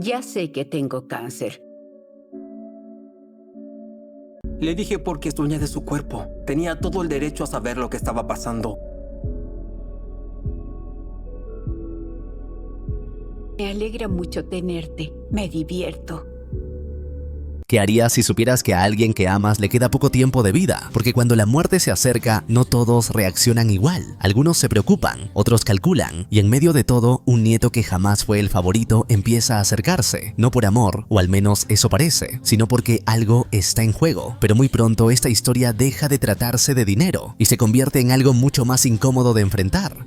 Ya sé que tengo cáncer. Le dije porque es dueña de su cuerpo. Tenía todo el derecho a saber lo que estaba pasando. Me alegra mucho tenerte. Me divierto. ¿Qué harías si supieras que a alguien que amas le queda poco tiempo de vida? Porque cuando la muerte se acerca, no todos reaccionan igual. Algunos se preocupan, otros calculan, y en medio de todo, un nieto que jamás fue el favorito empieza a acercarse. No por amor, o al menos eso parece, sino porque algo está en juego. Pero muy pronto esta historia deja de tratarse de dinero y se convierte en algo mucho más incómodo de enfrentar.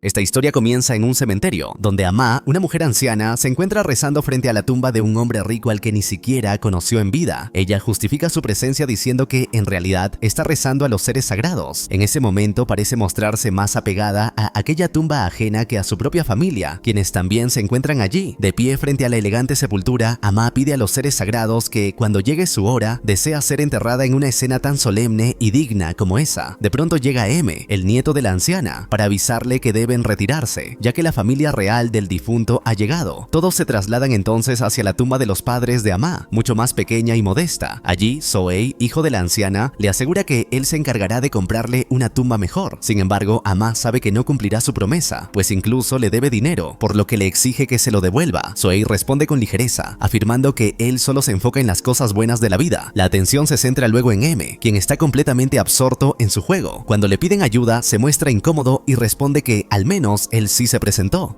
Esta historia comienza en un cementerio, donde Ama, una mujer anciana, se encuentra rezando frente a la tumba de un hombre rico al que ni siquiera conoció en vida. Ella justifica su presencia diciendo que, en realidad, está rezando a los seres sagrados. En ese momento parece mostrarse más apegada a aquella tumba ajena que a su propia familia, quienes también se encuentran allí. De pie frente a la elegante sepultura, Ama pide a los seres sagrados que, cuando llegue su hora, desea ser enterrada en una escena tan solemne y digna como esa. De pronto llega M, el nieto de la anciana, para avisarle que debe retirarse, ya que la familia real del difunto ha llegado. Todos se trasladan entonces hacia la tumba de los padres de Ama, mucho más pequeña y modesta. Allí, Sohei, hijo de la anciana, le asegura que él se encargará de comprarle una tumba mejor. Sin embargo, Ama sabe que no cumplirá su promesa, pues incluso le debe dinero, por lo que le exige que se lo devuelva. Sohei responde con ligereza, afirmando que él solo se enfoca en las cosas buenas de la vida. La atención se centra luego en M, quien está completamente absorto en su juego. Cuando le piden ayuda, se muestra incómodo y responde que al menos él sí se presentó.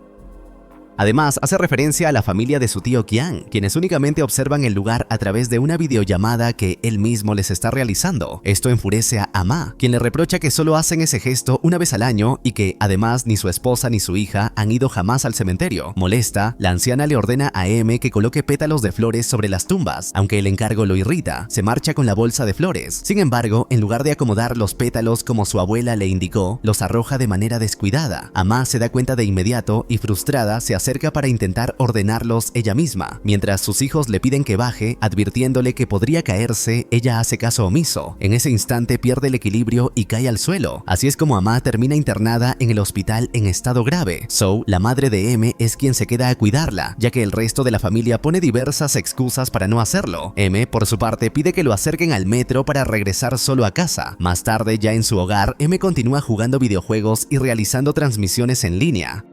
Además, hace referencia a la familia de su tío Qian, quienes únicamente observan el lugar a través de una videollamada que él mismo les está realizando. Esto enfurece a Ama, quien le reprocha que solo hacen ese gesto una vez al año y que, además, ni su esposa ni su hija han ido jamás al cementerio. Molesta, la anciana le ordena a M que coloque pétalos de flores sobre las tumbas. Aunque el encargo lo irrita, se marcha con la bolsa de flores. Sin embargo, en lugar de acomodar los pétalos como su abuela le indicó, los arroja de manera descuidada. Ama se da cuenta de inmediato y, frustrada, se acerca para intentar ordenarlos ella misma. Mientras sus hijos le piden que baje, advirtiéndole que podría caerse, ella hace caso omiso. En ese instante pierde el equilibrio y cae al suelo. Así es como Ama termina internada en el hospital en estado grave. So, la madre de M, es quien se queda a cuidarla, ya que el resto de la familia pone diversas excusas para no hacerlo. M, por su parte, pide que lo acerquen al metro para regresar solo a casa. Más tarde, ya en su hogar, M continúa jugando videojuegos y realizando transmisiones en línea.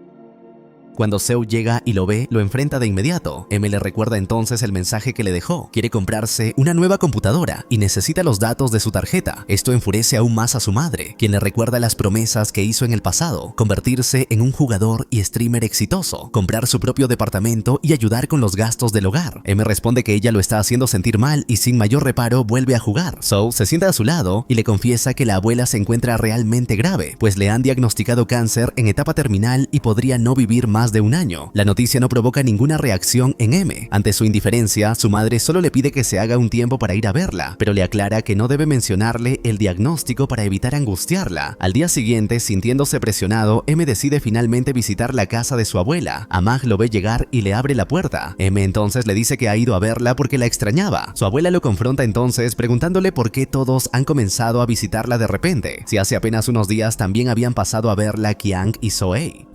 Cuando Seu llega y lo ve, lo enfrenta de inmediato. M le recuerda entonces el mensaje que le dejó. Quiere comprarse una nueva computadora y necesita los datos de su tarjeta. Esto enfurece aún más a su madre, quien le recuerda las promesas que hizo en el pasado: convertirse en un jugador y streamer exitoso, comprar su propio departamento y ayudar con los gastos del hogar. M responde que ella lo está haciendo sentir mal y sin mayor reparo vuelve a jugar. Zou se sienta a su lado y le confiesa que la abuela se encuentra realmente grave, pues le han diagnosticado cáncer en etapa terminal y podría no vivir más de un año. La noticia no provoca ninguna reacción en M. Ante su indiferencia, su madre solo le pide que se haga un tiempo para ir a verla, pero le aclara que no debe mencionarle el diagnóstico para evitar angustiarla. Al día siguiente, sintiéndose presionado, M decide finalmente visitar la casa de su abuela. Amag lo ve llegar y le abre la puerta. M entonces le dice que ha ido a verla porque la extrañaba. Su abuela lo confronta entonces preguntándole por qué todos han comenzado a visitarla de repente, si hace apenas unos días también habían pasado a verla Qian y Sohei.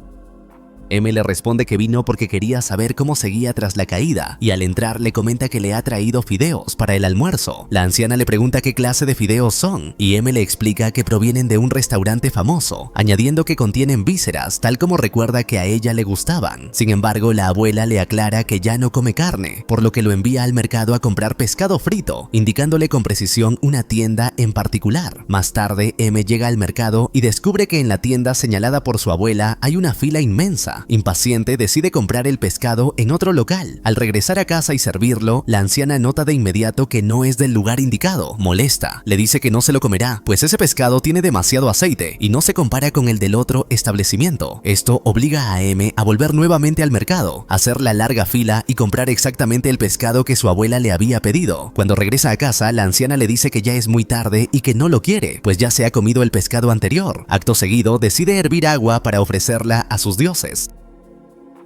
M le responde que vino porque quería saber cómo seguía tras la caída, y al entrar le comenta que le ha traído fideos para el almuerzo. La anciana le pregunta qué clase de fideos son, y M le explica que provienen de un restaurante famoso, añadiendo que contienen vísceras, tal como recuerda que a ella le gustaban. Sin embargo, la abuela le aclara que ya no come carne, por lo que lo envía al mercado a comprar pescado frito, indicándole con precisión una tienda en particular. Más tarde, M llega al mercado y descubre que en la tienda señalada por su abuela hay una fila inmensa. Impaciente, decide comprar el pescado en otro local. Al regresar a casa y servirlo, la anciana nota de inmediato que no es del lugar indicado. Molesta, le dice que no se lo comerá, pues ese pescado tiene demasiado aceite y no se compara con el del otro establecimiento. Esto obliga a M a volver nuevamente al mercado, hacer la larga fila y comprar exactamente el pescado que su abuela le había pedido. Cuando regresa a casa, la anciana le dice que ya es muy tarde y que no lo quiere, pues ya se ha comido el pescado anterior. Acto seguido, decide hervir agua para ofrecerla a sus dioses.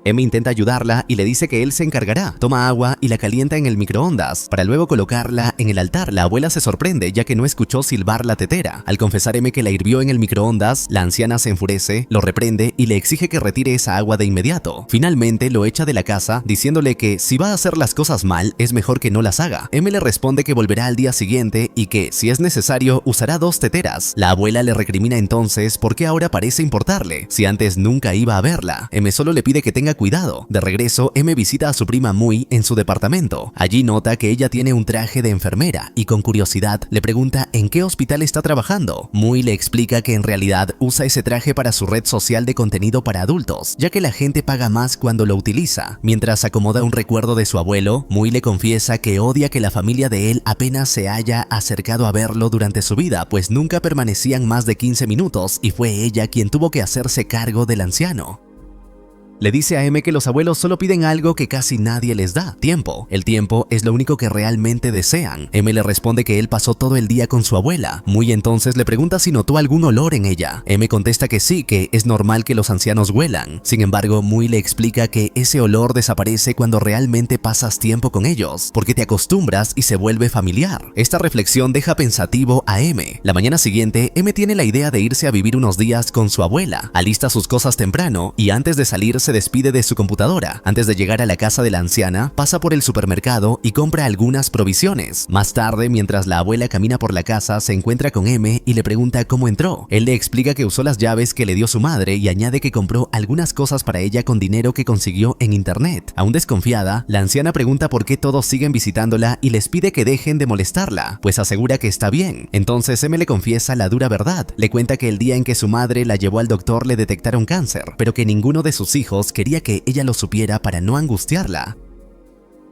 M intenta ayudarla y le dice que él se encargará. Toma agua y la calienta en el microondas para luego colocarla en el altar. La abuela se sorprende ya que no escuchó silbar la tetera. Al confesar M que la hirvió en el microondas, la anciana se enfurece, lo reprende y le exige que retire esa agua de inmediato. Finalmente lo echa de la casa diciéndole que si va a hacer las cosas mal es mejor que no las haga. M le responde que volverá al día siguiente y que si es necesario usará 2 teteras. La abuela le recrimina entonces por qué ahora parece importarle, si antes nunca iba a verla. M solo le pide que tenga cuidado. De regreso, M visita a su prima Mui en su departamento. Allí nota que ella tiene un traje de enfermera y con curiosidad le pregunta en qué hospital está trabajando. Mui le explica que en realidad usa ese traje para su red social de contenido para adultos, ya que la gente paga más cuando lo utiliza. Mientras acomoda un recuerdo de su abuelo, Mui le confiesa que odia que la familia de él apenas se haya acercado a verlo durante su vida, pues nunca permanecían más de 15 minutos y fue ella quien tuvo que hacerse cargo del anciano. Le dice a M que los abuelos solo piden algo que casi nadie les da: tiempo. El tiempo es lo único que realmente desean. M le responde que él pasó todo el día con su abuela. Muy entonces le pregunta si notó algún olor en ella. M contesta que sí, que es normal que los ancianos huelan. Sin embargo, Muy le explica que ese olor desaparece cuando realmente pasas tiempo con ellos, porque te acostumbras y se vuelve familiar. Esta reflexión deja pensativo a M. La mañana siguiente, M tiene la idea de irse a vivir unos días con su abuela. Alista sus cosas temprano y antes de salir se despide de su computadora. Antes de llegar a la casa de la anciana, pasa por el supermercado y compra algunas provisiones. Más tarde, mientras la abuela camina por la casa, se encuentra con M y le pregunta cómo entró. Él le explica que usó las llaves que le dio su madre y añade que compró algunas cosas para ella con dinero que consiguió en internet. Aún desconfiada, la anciana pregunta por qué todos siguen visitándola y les pide que dejen de molestarla, pues asegura que está bien. Entonces M le confiesa la dura verdad. Le cuenta que el día en que su madre la llevó al doctor le detectaron cáncer, pero que ninguno de sus hijos quería que ella lo supiera para no angustiarla.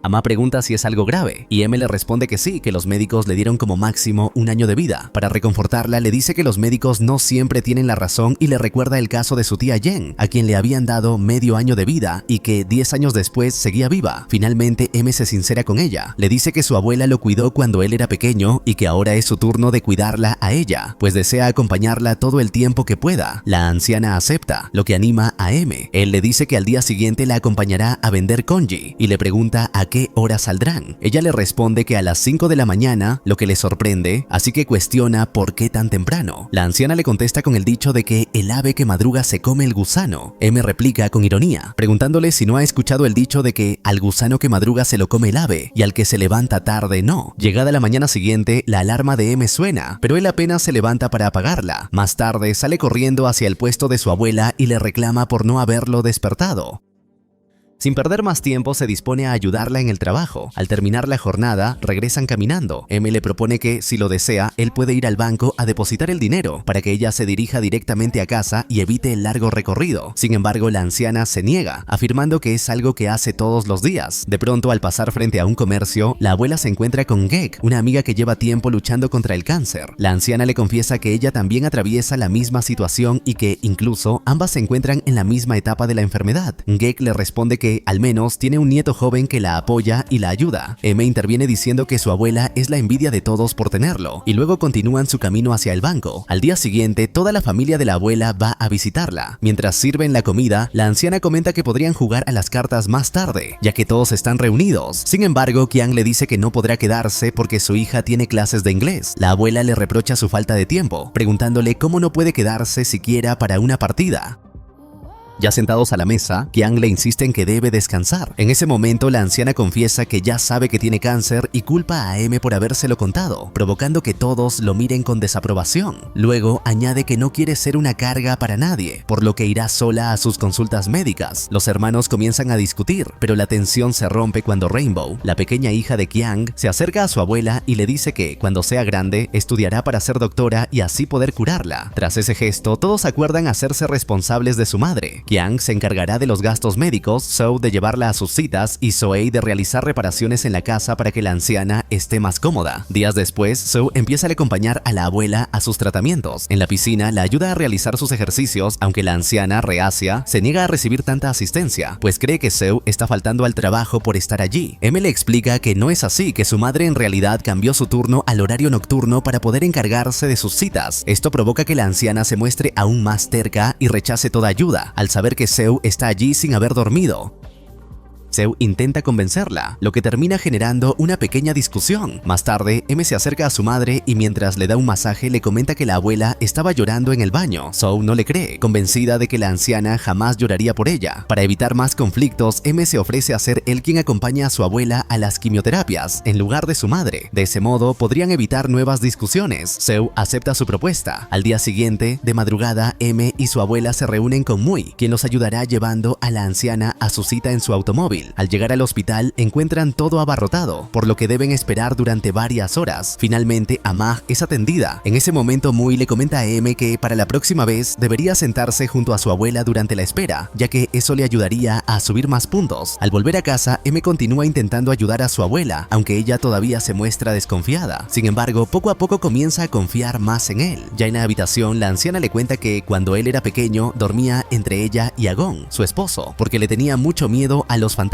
Ama pregunta si es algo grave y M le responde que sí, que los médicos le dieron como máximo 1 año de vida. Para reconfortarla le dice que los médicos no siempre tienen la razón y le recuerda el caso de su tía Jen, a quien le habían dado medio año de vida y que 10 años después seguía viva. Finalmente M se sincera con ella, le dice que su abuela lo cuidó cuando él era pequeño y que ahora es su turno de cuidarla a ella, pues desea acompañarla todo el tiempo que pueda. La anciana acepta, lo que anima a M. Él le dice que al día siguiente la acompañará a vender congee y le pregunta a qué hora saldrán. Ella le responde que a las 5 de la mañana, lo que le sorprende, así que cuestiona por qué tan temprano. La anciana le contesta con el dicho de que el ave que madruga se come el gusano. M replica con ironía, preguntándole si no ha escuchado el dicho de que al gusano que madruga se lo come el ave y al que se levanta tarde no. Llegada la mañana siguiente, la alarma de M suena, pero él apenas se levanta para apagarla. Más tarde sale corriendo hacia el puesto de su abuela y le reclama por no haberlo despertado. Sin perder más tiempo, se dispone a ayudarla en el trabajo. Al terminar la jornada, regresan caminando. M le propone que, si lo desea, él puede ir al banco a depositar el dinero para que ella se dirija directamente a casa y evite el largo recorrido. Sin embargo, la anciana se niega, afirmando que es algo que hace todos los días. De pronto, al pasar frente a un comercio, la abuela se encuentra con Gek, una amiga que lleva tiempo luchando contra el cáncer. La anciana le confiesa que ella también atraviesa la misma situación y que, incluso, ambas se encuentran en la misma etapa de la enfermedad. Gek le responde que al menos tiene un nieto joven que la apoya y la ayuda. M interviene diciendo que su abuela es la envidia de todos por tenerlo, y luego continúan su camino hacia el banco. Al día siguiente, toda la familia de la abuela va a visitarla. Mientras sirven la comida, la anciana comenta que podrían jugar a las cartas más tarde, ya que todos están reunidos. Sin embargo, Qian le dice que no podrá quedarse porque su hija tiene clases de inglés. La abuela le reprocha su falta de tiempo, preguntándole cómo no puede quedarse siquiera para una partida. Ya sentados a la mesa, Qian le insiste en que debe descansar. En ese momento, la anciana confiesa que ya sabe que tiene cáncer y culpa a M por habérselo contado, provocando que todos lo miren con desaprobación. Luego, añade que no quiere ser una carga para nadie, por lo que irá sola a sus consultas médicas. Los hermanos comienzan a discutir, pero la tensión se rompe cuando Rainbow, la pequeña hija de Qian, se acerca a su abuela y le dice que, cuando sea grande, estudiará para ser doctora y así poder curarla. Tras ese gesto, todos acuerdan hacerse responsables de su madre. Qian se encargará de los gastos médicos, Zhou de llevarla a sus citas y Zoe de realizar reparaciones en la casa para que la anciana esté más cómoda. Días después, Zhou empieza a acompañar a la abuela a sus tratamientos. En la piscina, la ayuda a realizar sus ejercicios, aunque la anciana, reacia, se niega a recibir tanta asistencia, pues cree que Zhou está faltando al trabajo por estar allí. M le explica que no es así, que su madre en realidad cambió su turno al horario nocturno para poder encargarse de sus citas. Esto provoca que la anciana se muestre aún más terca y rechace toda ayuda. Al saber saber que Seu está allí sin haber dormido. Seu intenta convencerla, lo que termina generando una pequeña discusión. Más tarde, M se acerca a su madre y mientras le da un masaje le comenta que la abuela estaba llorando en el baño. Seu no le cree, convencida de que la anciana jamás lloraría por ella. Para evitar más conflictos, M se ofrece a ser él quien acompaña a su abuela a las quimioterapias, en lugar de su madre. De ese modo, podrían evitar nuevas discusiones. Seu acepta su propuesta. Al día siguiente, de madrugada, M y su abuela se reúnen con Mui, quien los ayudará llevando a la anciana a su cita en su automóvil. Al llegar al hospital encuentran todo abarrotado, por lo que deben esperar durante varias horas. Finalmente, Amag es atendida. En ese momento Mui le comenta a M que para la próxima vez debería sentarse junto a su abuela durante la espera, ya que eso le ayudaría a subir más puntos. Al volver a casa, M continúa intentando ayudar a su abuela, aunque ella todavía se muestra desconfiada. Sin embargo, poco a poco comienza a confiar más en él. Ya en la habitación, la anciana le cuenta que cuando él era pequeño dormía entre ella y Agón, su esposo, porque le tenía mucho miedo a los fantasmas.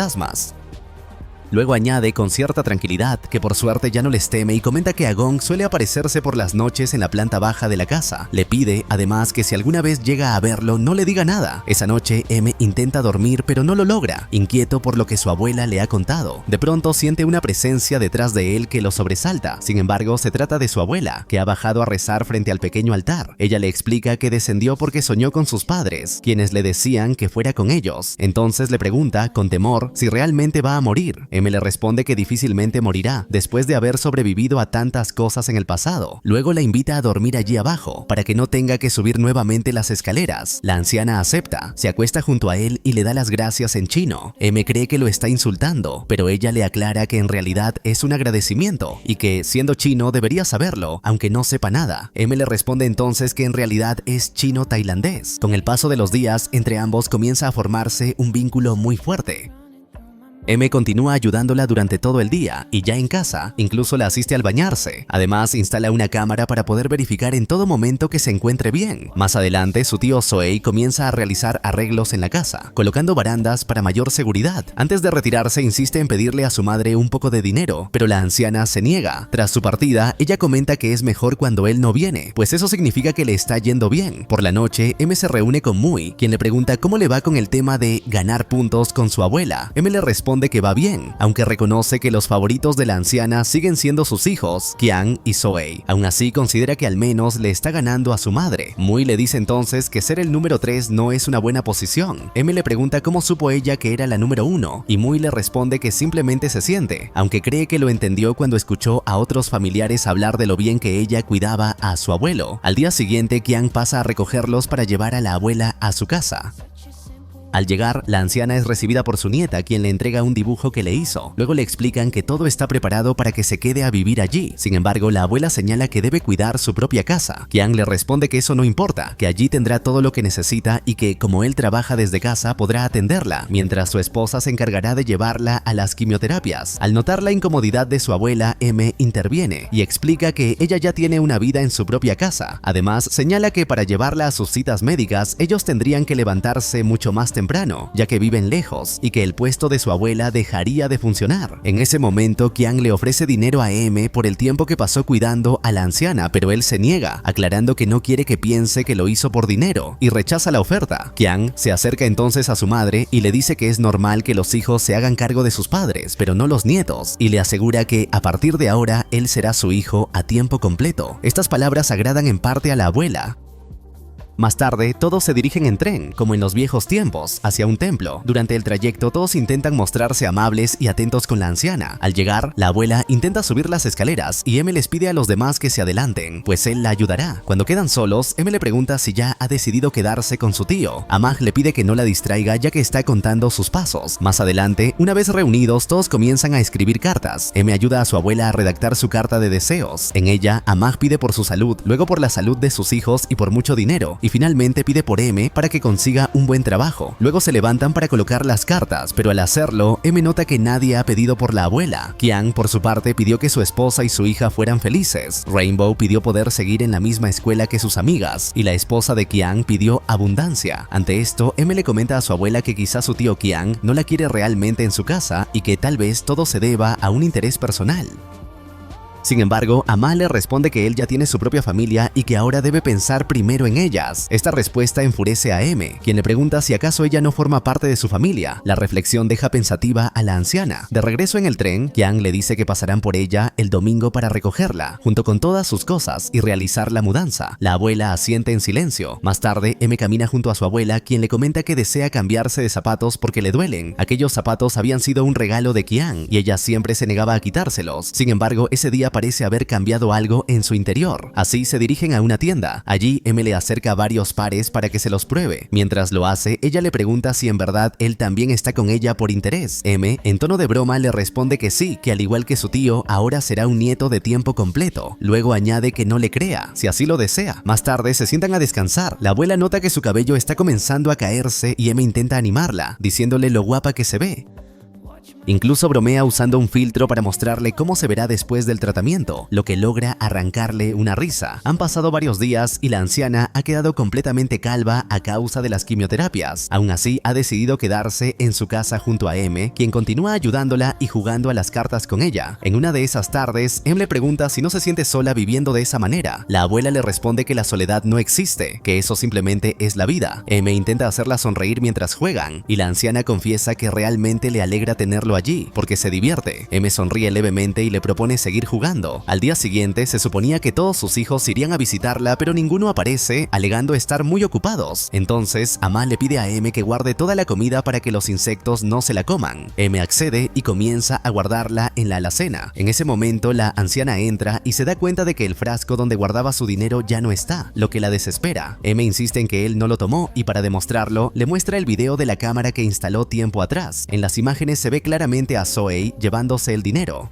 Luego añade con cierta tranquilidad que por suerte ya no les teme y comenta que Agón suele aparecerse por las noches en la planta baja de la casa. Le pide, además, que si alguna vez llega a verlo no le diga nada. Esa noche, M intenta dormir pero no lo logra, inquieto por lo que su abuela le ha contado. De pronto siente una presencia detrás de él que lo sobresalta. Sin embargo, se trata de su abuela, que ha bajado a rezar frente al pequeño altar. Ella le explica que descendió porque soñó con sus padres, quienes le decían que fuera con ellos. Entonces le pregunta, con temor, si realmente va a morir. M le responde que difícilmente morirá, después de haber sobrevivido a tantas cosas en el pasado. Luego la invita a dormir allí abajo, para que no tenga que subir nuevamente las escaleras. La anciana acepta, se acuesta junto a él y le da las gracias en chino. M cree que lo está insultando, pero ella le aclara que en realidad es un agradecimiento, y que, siendo chino, debería saberlo, aunque no sepa nada. M le responde entonces que en realidad es chino-tailandés. Con el paso de los días, entre ambos comienza a formarse un vínculo muy fuerte. M continúa ayudándola durante todo el día y ya en casa, incluso la asiste al bañarse. Además, instala una cámara para poder verificar en todo momento que se encuentre bien. Más adelante, su tío Soei comienza a realizar arreglos en la casa, colocando barandas para mayor seguridad. Antes de retirarse, insiste en pedirle a su madre un poco de dinero, pero la anciana se niega. Tras su partida, ella comenta que es mejor cuando él no viene, pues eso significa que le está yendo bien. Por la noche, M se reúne con Mui, quien le pregunta cómo le va con el tema de ganar puntos con su abuela. M le responde que va bien, aunque reconoce que los favoritos de la anciana siguen siendo sus hijos, Qian y Soei. Aún así, considera que al menos le está ganando a su madre. Mui le dice entonces que ser el número 3 no es una buena posición. M le pregunta cómo supo ella que era la número 1, y Mui le responde que simplemente se siente, aunque cree que lo entendió cuando escuchó a otros familiares hablar de lo bien que ella cuidaba a su abuelo. Al día siguiente, Qian pasa a recogerlos para llevar a la abuela a su casa. Al llegar, la anciana es recibida por su nieta, quien le entrega un dibujo que le hizo. Luego le explican que todo está preparado para que se quede a vivir allí. Sin embargo, la abuela señala que debe cuidar su propia casa. Qian le responde que eso no importa, que allí tendrá todo lo que necesita y que, como él trabaja desde casa, podrá atenderla, mientras su esposa se encargará de llevarla a las quimioterapias. Al notar la incomodidad de su abuela, M interviene y explica que ella ya tiene una vida en su propia casa. Además, señala que para llevarla a sus citas médicas, ellos tendrían que levantarse mucho más temprano, ya que viven lejos, y que el puesto de su abuela dejaría de funcionar. En ese momento, Qian le ofrece dinero a M por el tiempo que pasó cuidando a la anciana, pero él se niega, aclarando que no quiere que piense que lo hizo por dinero, y rechaza la oferta. Qian se acerca entonces a su madre y le dice que es normal que los hijos se hagan cargo de sus padres, pero no los nietos, y le asegura que a partir de ahora él será su hijo a tiempo completo. Estas palabras agradan en parte a la abuela. Más tarde, todos se dirigen en tren, como en los viejos tiempos, hacia un templo. Durante el trayecto, todos intentan mostrarse amables y atentos con la anciana. Al llegar, la abuela intenta subir las escaleras y M les pide a los demás que se adelanten, pues él la ayudará. Cuando quedan solos, M le pregunta si ya ha decidido quedarse con su tío. Amag le pide que no la distraiga ya que está contando sus pasos. Más adelante, una vez reunidos, todos comienzan a escribir cartas. M ayuda a su abuela a redactar su carta de deseos. En ella, Amag pide por su salud, luego por la salud de sus hijos y por mucho dinero. Y finalmente pide por M para que consiga un buen trabajo. Luego se levantan para colocar las cartas, pero al hacerlo, M nota que nadie ha pedido por la abuela. Qian, por su parte, pidió que su esposa y su hija fueran felices. Rainbow pidió poder seguir en la misma escuela que sus amigas, y la esposa de Qian pidió abundancia. Ante esto, M le comenta a su abuela que quizás su tío Qian no la quiere realmente en su casa y que tal vez todo se deba a un interés personal. Sin embargo, Ama le responde que él ya tiene su propia familia y que ahora debe pensar primero en ellas. Esta respuesta enfurece a M, quien le pregunta si acaso ella no forma parte de su familia. La reflexión deja pensativa a la anciana. De regreso en el tren, Yang le dice que pasarán por ella el domingo para recogerla, junto con todas sus cosas, y realizar la mudanza. La abuela asiente en silencio. Más tarde, M camina junto a su abuela, quien le comenta que desea cambiarse de zapatos porque le duelen. Aquellos zapatos habían sido un regalo de Qian y ella siempre se negaba a quitárselos. Sin embargo, ese día parece haber cambiado algo en su interior. Así se dirigen a una tienda. Allí, M le acerca varios pares para que se los pruebe. Mientras lo hace, ella le pregunta si en verdad él también está con ella por interés. M, en tono de broma, le responde que sí, que al igual que su tío, ahora será un nieto de tiempo completo. Luego añade que no le crea, si así lo desea. Más tarde se sientan a descansar. La abuela nota que su cabello está comenzando a caerse y M intenta animarla, diciéndole lo guapa que se ve. Incluso bromea usando un filtro para mostrarle cómo se verá después del tratamiento, lo que logra arrancarle una risa. Han pasado varios días y la anciana ha quedado completamente calva a causa de las quimioterapias. Aún así, ha decidido quedarse en su casa junto a M, quien continúa ayudándola y jugando a las cartas con ella. En una de esas tardes, M le pregunta si no se siente sola viviendo de esa manera. La abuela le responde que la soledad no existe, que eso simplemente es la vida. M intenta hacerla sonreír mientras juegan, y la anciana confiesa que realmente le alegra tenerlo allí, porque se divierte. M sonríe levemente y le propone seguir jugando. Al día siguiente se suponía que todos sus hijos irían a visitarla, pero ninguno aparece, alegando estar muy ocupados. Entonces, Ama le pide a M que guarde toda la comida para que los insectos no se la coman. M accede y comienza a guardarla en la alacena. En ese momento, la anciana entra y se da cuenta de que el frasco donde guardaba su dinero ya no está, lo que la desespera. M insiste en que él no lo tomó y para demostrarlo, le muestra el video de la cámara que instaló tiempo atrás. En las imágenes se ve claramente a Zoe llevándose el dinero.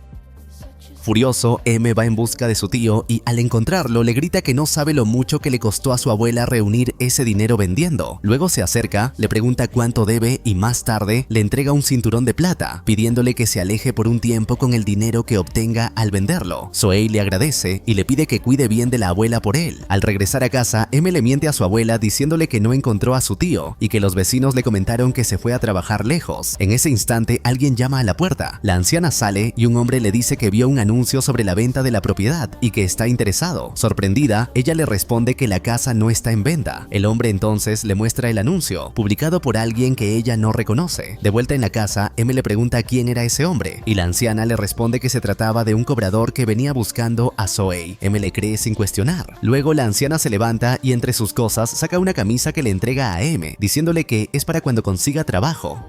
Furioso, M va en busca de su tío y al encontrarlo le grita que no sabe lo mucho que le costó a su abuela reunir ese dinero vendiendo. Luego se acerca, le pregunta cuánto debe y más tarde le entrega un cinturón de plata, pidiéndole que se aleje por un tiempo con el dinero que obtenga al venderlo. Zoe le agradece y le pide que cuide bien de la abuela por él. Al regresar a casa, M le miente a su abuela diciéndole que no encontró a su tío y que los vecinos le comentaron que se fue a trabajar lejos. En ese instante, alguien llama a la puerta. La anciana sale y un hombre le dice que vio un anuncio sobre la venta de la propiedad y que está interesado. Sorprendida, ella le responde que la casa no está en venta. El hombre entonces le muestra el anuncio, publicado por alguien que ella no reconoce. De vuelta en la casa, M le pregunta quién era ese hombre y la anciana le responde que se trataba de un cobrador que venía buscando a Zoe. M le cree sin cuestionar. Luego la anciana se levanta y entre sus cosas saca una camisa que le entrega a M, diciéndole que es para cuando consiga trabajo.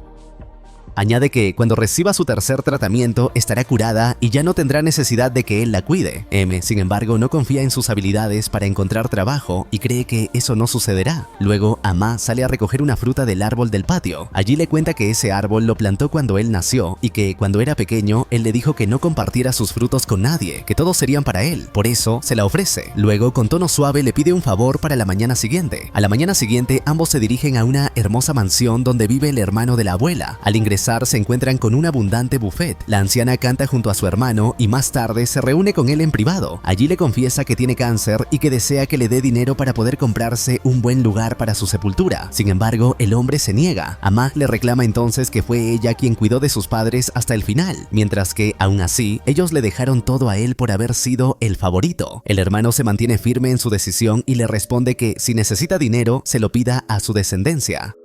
Añade que cuando reciba su tercer tratamiento estará curada y ya no tendrá necesidad de que él la cuide. M, sin embargo, no confía en sus habilidades para encontrar trabajo y cree que eso no sucederá. Luego, Ama sale a recoger una fruta del árbol del patio. Allí le cuenta que ese árbol lo plantó cuando él nació y que cuando era pequeño él le dijo que no compartiera sus frutos con nadie, que todos serían para él. Por eso se la ofrece. Luego, con tono suave, le pide un favor para la mañana siguiente. A la mañana siguiente, ambos se dirigen a una hermosa mansión donde vive el hermano de la abuela. Al ingresar se encuentran con un abundante buffet. La anciana canta junto a su hermano y más tarde se reúne con él en privado. Allí le confiesa que tiene cáncer y que desea que le dé dinero para poder comprarse un buen lugar para su sepultura. Sin embargo, el hombre se niega. Ama le reclama entonces que fue ella quien cuidó de sus padres hasta el final, mientras que, aún así, ellos le dejaron todo a él por haber sido el favorito. El hermano se mantiene firme en su decisión y le responde que si necesita dinero, se lo pida a su descendencia.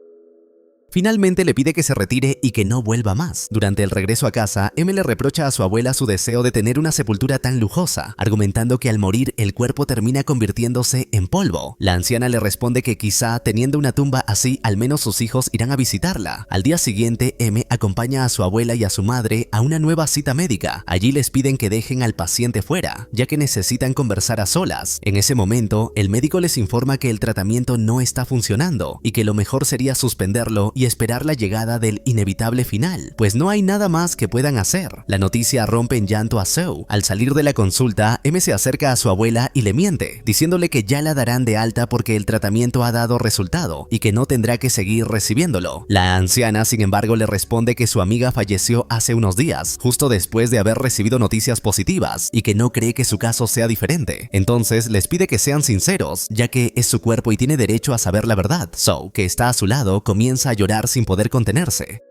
Finalmente le pide que se retire y que no vuelva más. Durante el regreso a casa, M le reprocha a su abuela su deseo de tener una sepultura tan lujosa, argumentando que al morir el cuerpo termina convirtiéndose en polvo. La anciana le responde que quizá teniendo una tumba así, al menos sus hijos irán a visitarla. Al día siguiente, M acompaña a su abuela y a su madre a una nueva cita médica. Allí les piden que dejen al paciente fuera, ya que necesitan conversar a solas. En ese momento, el médico les informa que el tratamiento no está funcionando y que lo mejor sería suspenderlo y esperar la llegada del inevitable final, pues no hay nada más que puedan hacer. La noticia rompe en llanto a Zoe. Al salir de la consulta, M se acerca a su abuela y le miente, diciéndole que ya la darán de alta porque el tratamiento ha dado resultado y que no tendrá que seguir recibiéndolo. La anciana, sin embargo, le responde que su amiga falleció hace unos días, justo después de haber recibido noticias positivas, y que no cree que su caso sea diferente. Entonces les pide que sean sinceros, ya que es su cuerpo y tiene derecho a saber la verdad. Zoe, que está a su lado, comienza a llorar sin poder contenerse.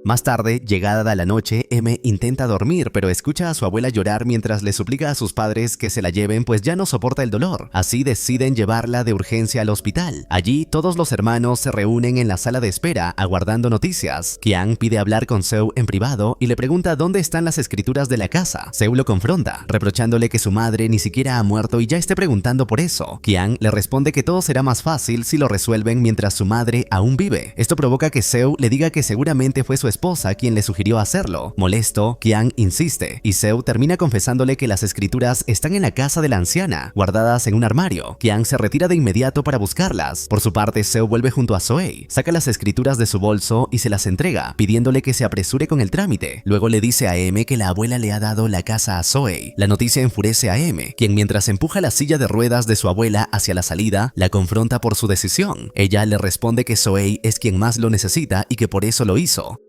Más tarde, llegada la noche, M intenta dormir, pero escucha a su abuela llorar mientras le suplica a sus padres que se la lleven pues ya no soporta el dolor. Así deciden llevarla de urgencia al hospital. Allí, todos los hermanos se reúnen en la sala de espera, aguardando noticias. Qian pide hablar con Seu en privado y le pregunta dónde están las escrituras de la casa. Seu lo confronta, reprochándole que su madre ni siquiera ha muerto y ya esté preguntando por eso. Qian le responde que todo será más fácil si lo resuelven mientras su madre aún vive. Esto provoca que Seu le diga que seguramente fue su esposa quien le sugirió hacerlo. Molesto, Qian insiste y Seu termina confesándole que las escrituras están en la casa de la anciana, guardadas en un armario. Qian se retira de inmediato para buscarlas. Por su parte, Seu vuelve junto a Zoe, saca las escrituras de su bolso y se las entrega, pidiéndole que se apresure con el trámite. Luego le dice a M que la abuela le ha dado la casa a Zoe. La noticia enfurece a M, quien mientras empuja la silla de ruedas de su abuela hacia la salida, la confronta por su decisión. Ella le responde que Zoe es quien más lo necesita y que por eso lo hizo.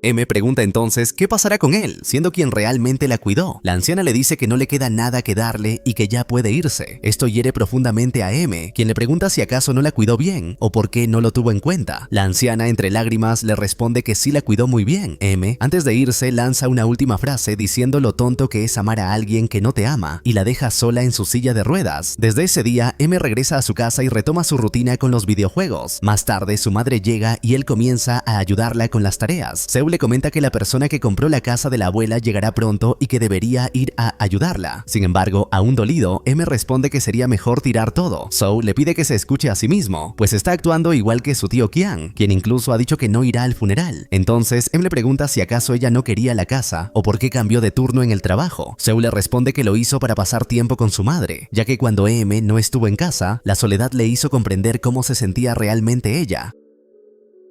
M pregunta entonces qué pasará con él, siendo quien realmente la cuidó. La anciana le dice que no le queda nada que darle y que ya puede irse. Esto hiere profundamente a M, quien le pregunta si acaso no la cuidó bien o por qué no lo tuvo en cuenta. La anciana, entre lágrimas, le responde que sí la cuidó muy bien. M, antes de irse, lanza una última frase diciendo lo tonto que es amar a alguien que no te ama y la deja sola en su silla de ruedas. Desde ese día, M regresa a su casa y retoma su rutina con los videojuegos. Más tarde, su madre llega y él comienza a ayudarla con las tareas. Seu le comenta que la persona que compró la casa de la abuela llegará pronto y que debería ir a ayudarla. Sin embargo, aún dolido, M responde que sería mejor tirar todo. Zou le pide que se escuche a sí mismo, pues está actuando igual que su tío Qian, quien incluso ha dicho que no irá al funeral. Entonces, M le pregunta si acaso ella no quería la casa o por qué cambió de turno en el trabajo. Zou le responde que lo hizo para pasar tiempo con su madre, ya que cuando M no estuvo en casa, la soledad le hizo comprender cómo se sentía realmente ella.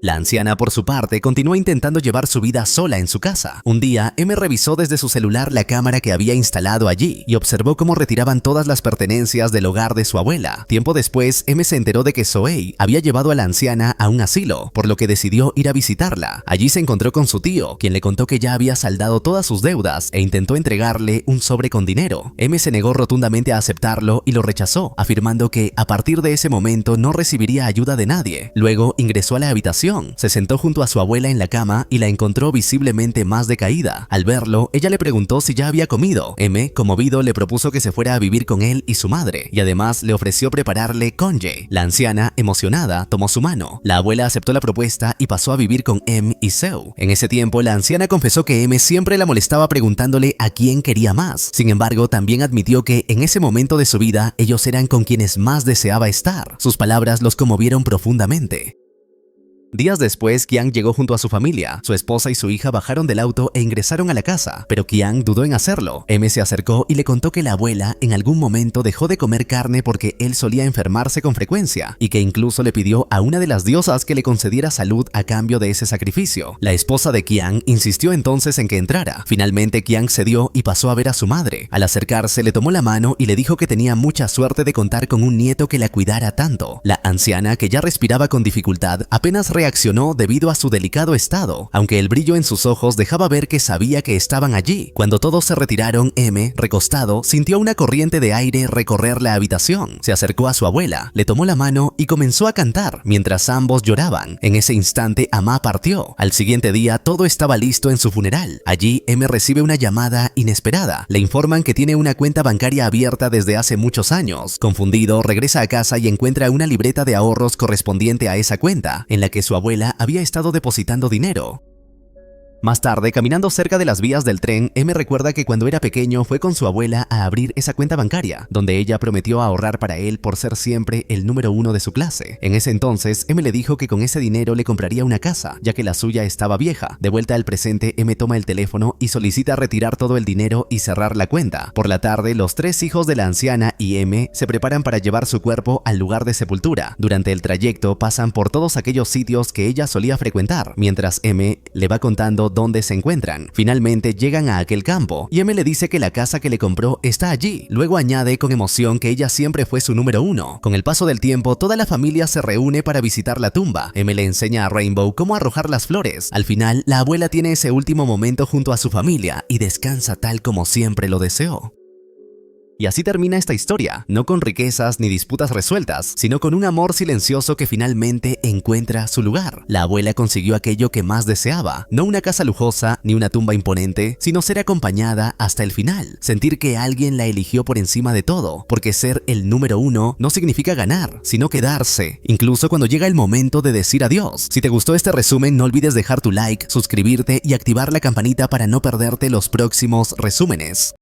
La anciana, por su parte, continuó intentando llevar su vida sola en su casa. Un día, M revisó desde su celular la cámara que había instalado allí y observó cómo retiraban todas las pertenencias del hogar de su abuela. Tiempo después, M se enteró de que Zoe había llevado a la anciana a un asilo, por lo que decidió ir a visitarla. Allí se encontró con su tío, quien le contó que ya había saldado todas sus deudas e intentó entregarle un sobre con dinero. M se negó rotundamente a aceptarlo y lo rechazó, afirmando que a partir de ese momento no recibiría ayuda de nadie. Luego ingresó a la habitación. Se sentó junto a su abuela en la cama y la encontró visiblemente más decaída. Al verlo, ella le preguntó si ya había comido. M, conmovido, le propuso que se fuera a vivir con él y su madre, y además le ofreció prepararle congé. La anciana, emocionada, tomó su mano. La abuela aceptó la propuesta y pasó a vivir con M y Seu. En ese tiempo, la anciana confesó que M siempre la molestaba preguntándole a quién quería más. Sin embargo, también admitió que en ese momento de su vida, ellos eran con quienes más deseaba estar. Sus palabras los conmovieron profundamente. Días después, Qian llegó junto a su familia. Su esposa y su hija bajaron del auto e ingresaron a la casa, pero Qian dudó en hacerlo. M se acercó y le contó que la abuela en algún momento dejó de comer carne porque él solía enfermarse con frecuencia y que incluso le pidió a una de las diosas que le concediera salud a cambio de ese sacrificio. La esposa de Qian insistió entonces en que entrara. Finalmente, Qian cedió y pasó a ver a su madre. Al acercarse, le tomó la mano y le dijo que tenía mucha suerte de contar con un nieto que la cuidara tanto. La anciana, que ya respiraba con dificultad, apenas reaccionó debido a su delicado estado, aunque el brillo en sus ojos dejaba ver que sabía que estaban allí. Cuando todos se retiraron, M, recostado, sintió una corriente de aire recorrer la habitación. Se acercó a su abuela, le tomó la mano y comenzó a cantar, mientras ambos lloraban. En ese instante, Amá partió. Al siguiente día, todo estaba listo en su funeral. Allí, M recibe una llamada inesperada. Le informan que tiene una cuenta bancaria abierta desde hace muchos años. Confundido, regresa a casa y encuentra una libreta de ahorros correspondiente a esa cuenta, en la que su abuela había estado depositando dinero. Más tarde, caminando cerca de las vías del tren, M recuerda que cuando era pequeño fue con su abuela a abrir esa cuenta bancaria, donde ella prometió ahorrar para él por ser siempre el número 1 de su clase. En ese entonces, M le dijo que con ese dinero le compraría una casa, ya que la suya estaba vieja. De vuelta al presente, M toma el teléfono y solicita retirar todo el dinero y cerrar la cuenta. Por la tarde, los 3 hijos de la anciana y M se preparan para llevar su cuerpo al lugar de sepultura. Durante el trayecto, pasan por todos aquellos sitios que ella solía frecuentar, mientras M le va contando dónde se encuentran. Finalmente llegan a aquel campo y M le dice que la casa que le compró está allí. Luego añade con emoción que ella siempre fue su número 1. Con el paso del tiempo, toda la familia se reúne para visitar la tumba. M le enseña a Rainbow cómo arrojar las flores. Al final, la abuela tiene ese último momento junto a su familia y descansa tal como siempre lo deseó. Y así termina esta historia, no con riquezas ni disputas resueltas, sino con un amor silencioso que finalmente encuentra su lugar. La abuela consiguió aquello que más deseaba, no una casa lujosa ni una tumba imponente, sino ser acompañada hasta el final, sentir que alguien la eligió por encima de todo, porque ser el número uno no significa ganar, sino quedarse, incluso cuando llega el momento de decir adiós. Si te gustó este resumen, no olvides dejar tu like, suscribirte y activar la campanita para no perderte los próximos resúmenes.